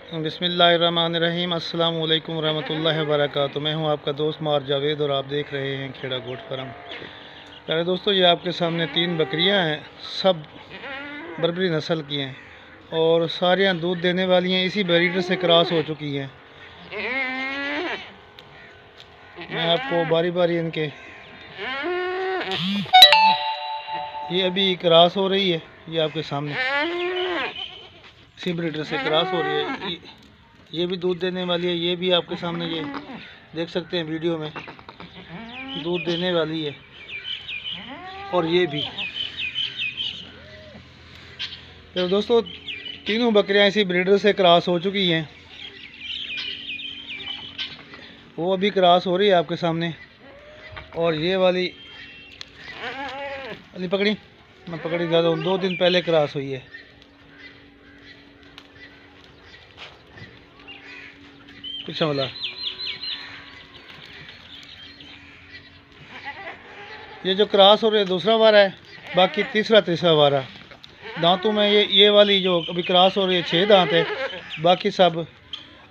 बिस्मिल्लाहिर्रहमानिर्रहीम। अस्सलाम वालेकुम रहमतुल्लाहि व बरकातुहू। मैं हूं आपका दोस्त मार जावेद और आप देख रहे हैं खेड़ा गोट फार्म। प्यारे दोस्तों, ये आपके सामने 3 बकरियां हैं, सब बर्बरी नस्ल की हैं और सारियां दूध देने वाली हैं। इसी ब्रीडर से क्रॉस हो चुकी हैं। मैं आपको बारी बारी इनके ये अभी क्रॉस हो रही है, ये आपके सामने इसी ब्रीडर से क्रॉस हो रही है। ये भी दूध देने वाली है। ये भी आपके सामने ये देख सकते हैं वीडियो में, दूध देने वाली है। और ये भी तो दोस्तों, तीनों बकरियां इसी ब्रीडर से क्रॉस हो चुकी हैं। वो अभी क्रॉस हो रही है आपके सामने। और ये वाली पकड़ी, मैं पकड़ी ज़्यादा 2 दिन पहले क्रॉस हुई है। पीछे वाला ये जो क्रॉस हो रही है दूसरा वारा है, बाकी तीसरा वारा। दांतों में ये वाली जो अभी क्रॉस हो रही है 6 दांत है, बाकी सब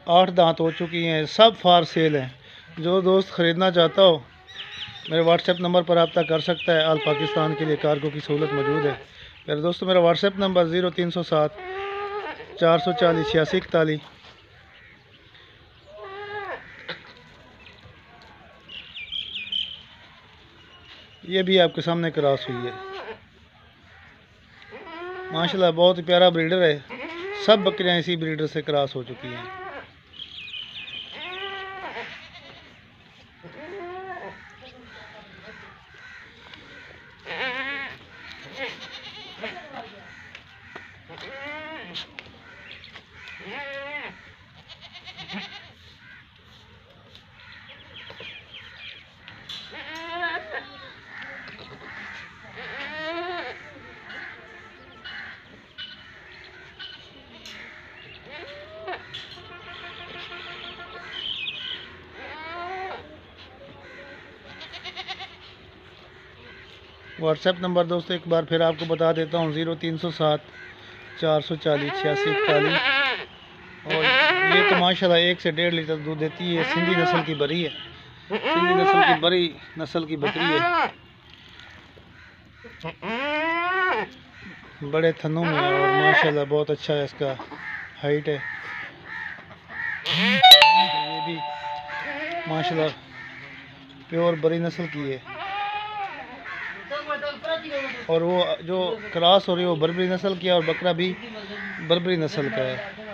8 दांत हो चुकी हैं। सब फार सेल हैं। जो दोस्त ख़रीदना चाहता हो मेरे व्हाट्सएप नंबर पर रब्ता कर सकता है। आल पाकिस्तान के लिए कार्गो की सहूलत मौजूद है। मेरे दोस्तों, मेरा व्हाट्सएप नंबर 0307 440 8641। ये भी आपके सामने क्रॉस हुई है। माशाल्लाह बहुत ही प्यारा ब्रीडर है। सब बकरियां इसी ब्रीडर से क्रॉस हो चुकी हैं। व्हाट्सएप नंबर दोस्तों एक बार फिर आपको बता देता हूँ, 0307 440 8641। और ये तो माशाल्लाह 1 से 1.5 लीटर दूध देती है। सिंधी नस्ल की बरी है, सिंधी नस्ल की बरी नस्ल की बकरी है। बड़े थनों में है और माशाल्लाह बहुत अच्छा है, इसका हाइट है। ये भी माशाल्लाह प्योर बरी नस्ल की है। और वो जो क्रॉस हो रही है वो बर्बरी नस्ल की है और बकरा भी बर्बरी नस्ल का है।